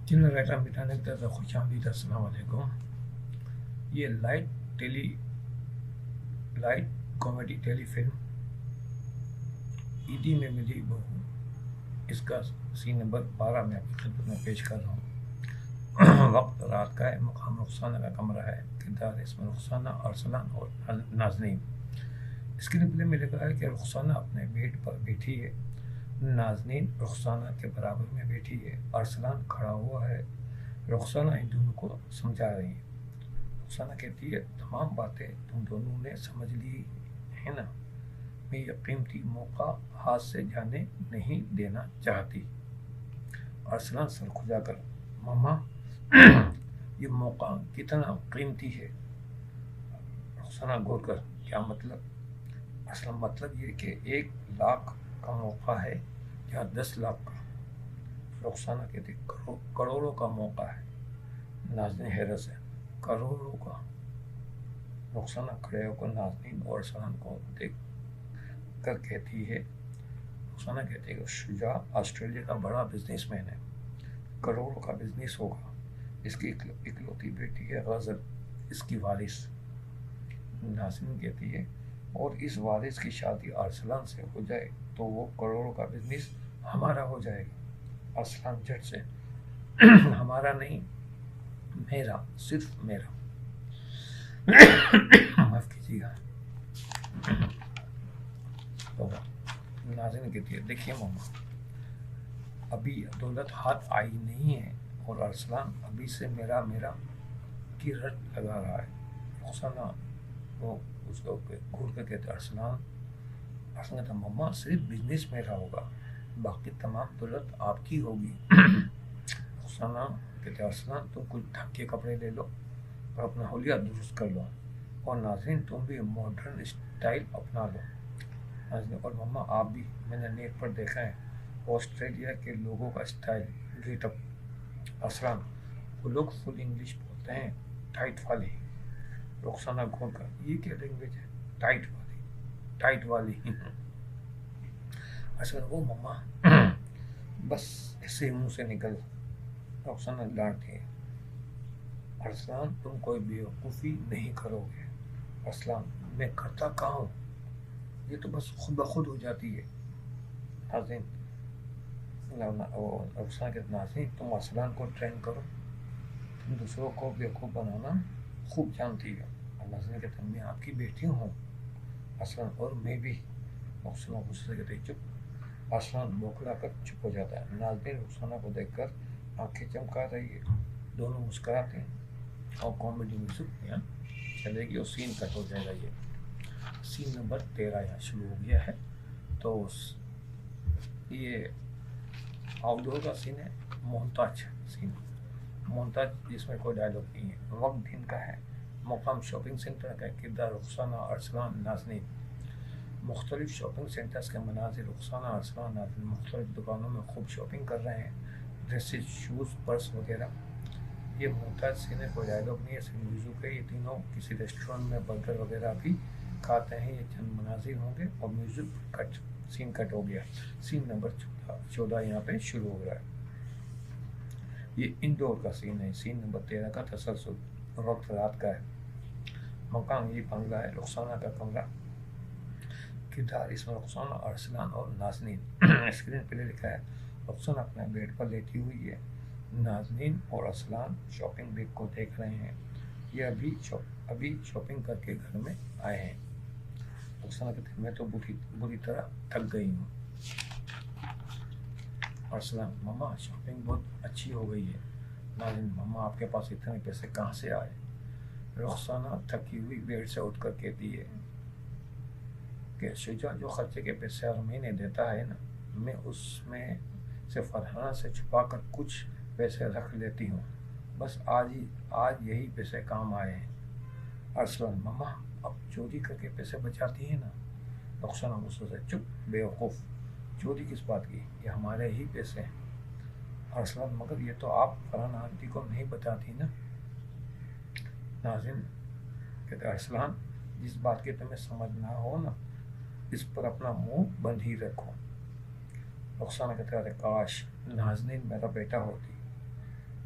جن رائٹر مٹانے کی طرف سے خوش آمدید، السلام علیکم۔ یہ لائٹ کامیڈی ٹیلی فلم عیدی میں ملی بہو، اس کا سین نمبر 12 میں آپ کی خدمت میں پیش کر رہا ہوں۔ وقت رات کا ہے، مقام رخسانہ کا کمرہ ہے، کردار اس میں رخسانہ، ارسلان اور نازنین۔ اسکرین پلے میں لکھا ہے کہ رخسانہ اپنے بیڈ پر بیٹھی ہے، نازنین رخسانہ کے برابر میں بیٹھی ہے، ارسلان کھڑا ہوا ہے۔ رخسانہ ان دونوں کو سمجھا رہی ہے۔ رخسانہ کہتی ہے تمام باتیں تم دونوں نے سمجھ لی ہے نا، میں یہ قیمتی موقع ہاتھ سے جانے نہیں دینا چاہتی۔ ارسلان سر کھجا کر ماما یہ موقع کتنا قیمتی ہے؟ رخسانہ غور کر کیا مطلب؟ اصل مطلب یہ کہ 1 لاکھ کا موقع ہے یا 10 لاکھ کا؟ رخسانہ کہتی کروڑوں کا موقع ہے۔ نازنین حیرت سے کروڑوں کا؟ رخسانہ کھڑے ہو کر نازنین اور ارسلان کو دیکھ کر کہتی ہے، رخسانہ کہتی ہے کہ شجاع آسٹریلیا کا بڑا بزنس مین ہے، کروڑوں کا بزنس ہوگا، اس کی اکلوتی بیٹی ہے غزل، اس کی وارث۔ نازنین کہتی ہے اور اس وارث کی شادی ارسلان سے ہو جائے تو وہ کروڑوں کا بزنس ہمارا ہو جائے گا۔ ارسلان جھٹ سے ہمارا نہیں، میرا، صرف میرا۔ معاف کیجیے گا۔ نازنین کہتی ہے دیکھیے ماما، ابھی دولت ہاتھ آئی نہیں ہے اور ارسلان ابھی سے میرا کی رٹ لگا رہا ہے۔ رخسانہ وہ اس کو گھور کر کہتے ارسلان کہتا ماما صرف بزنس میرا ہوگا، باقی تمام دولت آپ کی ہوگی۔ رخسانہ کہتے ارسلان تم کچھ ڈھنگ کے کپڑے لے لو اور اپنا حلیہ درست کر لو، اور نازنین تم بھی ماڈرن اسٹائل اپنا لو۔ نازنین اور ماما آپ بھی، میں نے نیٹ پر دیکھا ہے آسٹریلیا کے لوگوں کا اسٹائل گیٹ اپ۔ ارسلان وہ لوگ فل انگلش بولتے ہیں، ٹائٹ والی۔ رخسانہ گھور کر یہ کیا لینگویج ہے؟ ٹائٹ والی۔ ارسلان وہ ماما بس ایسے منہ سے نکل۔ رخسانہ ڈانٹتی ہے ارسلان تم کوئی بیوقوفی نہیں کرو گے۔ ارسلان میں کرتا کہاں ہوں، یہ تو بس خود بخود ہو جاتی ہے۔ نازنین رخسانہ کہتے نازنین تم ارسلان کو ٹرین کرو، تم دوسروں کو بیوقوف بنانا خوب جانتی ہو۔ اور نازنین کہتے میں آپ کی بیٹی ہوں۔ ارسلان اور میں بھی۔ رخسانہ غصے سے کہتے چپ۔ ارسلان بوکھلا کر چپ ہو جاتا ہے۔ نازنین رخسانہ کو دیکھ کر آنکھیں چمکا رہی ہے، دونوں مسکراتے ہیں اور کامیڈی میوزک یہاں چلے گی اور سین کٹ ہو جائے گا۔ یہ سین نمبر 13 یہاں شروع ہو گیا ہے۔ تو یہ آؤٹ ڈور کا سین ہے، مونتاج سین، مونتاج جس میں کوئی ڈائلاگ نہیں ہے۔ وقت دن کا ہے، مقام شاپنگ سینٹر کا، کردار رخسانہ، ارسلان، نازنین۔ مختلف شاپنگ سینٹرز کے مناظر، رخسانہ، ارسلان، نازنین مختلف دکانوں میں خوب شاپنگ کر رہے ہیں، ڈریسز، شوز، پرس وغیرہ۔ یہ مونتاج سین ہے، کوئی ڈائلاگ نہیں ہے، صرف میوزک ہے۔ یہ تینوں کسی ریسٹورینٹ میں برگر وغیرہ بھی کھاتے ہیں۔ یہ چند مناظر ہوں گے اور میوزک کٹ، سین کٹ ہو گیا۔ سین نمبر 14 یہاں پہ شروع ہو رہا ہے۔ یہ انڈور کا سین ہے۔ سین نمبر 13 کا تسلسل، وقت رات کا ہے، مکان یہ بنگلہ ہے، رخسانہ کا کمرہ، کردار اس میں رخسانہ، ارسلان اور نازنین۔ اسکرین پہ لکھا ہے رخسانہ اپنے بیڈ پر لیٹی ہوئی ہے، نازنین اور ارسلان شاپنگ بیگ کو دیکھ رہے ہیں، یہ ابھی شاپنگ کر کے گھر میں آئے ہیں۔ رخسانہ کہتے ہیں میں تو بری طرح تھک گئی ہوں۔ ارسلان ماما شاپنگ بہت اچھی ہو گئی ہے۔ نازنین ماما آپ کے پاس اتنے پیسے کہاں سے آئے؟ رخسانہ تھکی ہوئی بیڈ سے اٹھ کر کہتی ہے کہ شجاع جو خرچے کے پیسے ہر مہینے دیتا ہے نا، میں اس میں سے فرحانہ سے چھپا کر کچھ پیسے رکھ لیتی ہوں، بس آج یہی پیسے کام آئے ہیں۔ ارسلان ماما اب چوری کر کے پیسے بچاتی ہیں نا؟ رخسانہ غصے سے چپ بیوقوف، چوری کس بات کی، یہ ہمارے ہی پیسے ہیں۔ ارسلان مگر یہ تو آپ فرحانہ آنٹی کو نہیں بتاتی نا؟ نازنین کہتے ارسلان جس بات کی تمہیں سمجھ نہ ہو نا، اس پر اپنا منہ بند ہی رکھو۔ رخسانہ کہتے ارے کاش نازنین میرا بیٹا ہوتی،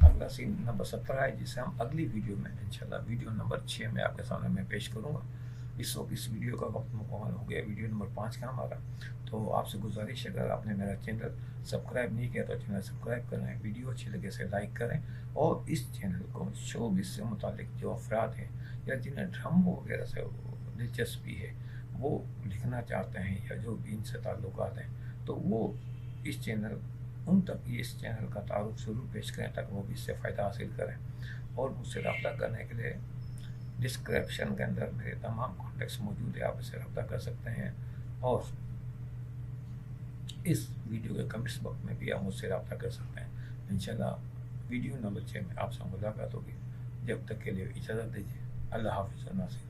اگلا سین نمبر 17 ہے جسے ہم اگلی ویڈیو میں انشاءاللہ ویڈیو نمبر 6 میں آپ کے سامنے میں پیش کروں گا. اس وقت اس ویڈیو کا وقت مکمل ہو گیا, ویڈیو نمبر 5 کا ہمارا. تو آپ سے گزارش ہے اگر آپ نے میرا چینل سبسکرائب نہیں کیا تو چینل سبسکرائب کریں, ویڈیو اچھی لگے سے لائک کریں, اور اس چینل کو شوبز سے متعلق جو افراد ہیں یا جنہیں ڈراموں وغیرہ سے دلچسپی ہے, وہ لکھنا چاہتے ہیں یا جو بھی ان سے تعلقات ہیں, تو وہ اس چینل ان تک اس چینل کا تعارف ضرور پیش کریں تاکہ وہ بھی اس سے فائدہ حاصل کریں. اور مجھ سے رابطہ کرنے کے لیے ڈسکرپشن کے اندر میرے تمام کانٹیکٹس موجود ہے, آپ اس سے رابطہ کر سکتے ہیں. اور اس ویڈیو کے کمنٹس باکس میں بھی آپ مجھ سے رابطہ کر سکتے ہیں. انشاءاللہ ویڈیو نمبر 6 میں آپ سے ملاقات ہوگی. جب تک کے لیے اجازت دیجیے. اللہ حافظ. ناصر.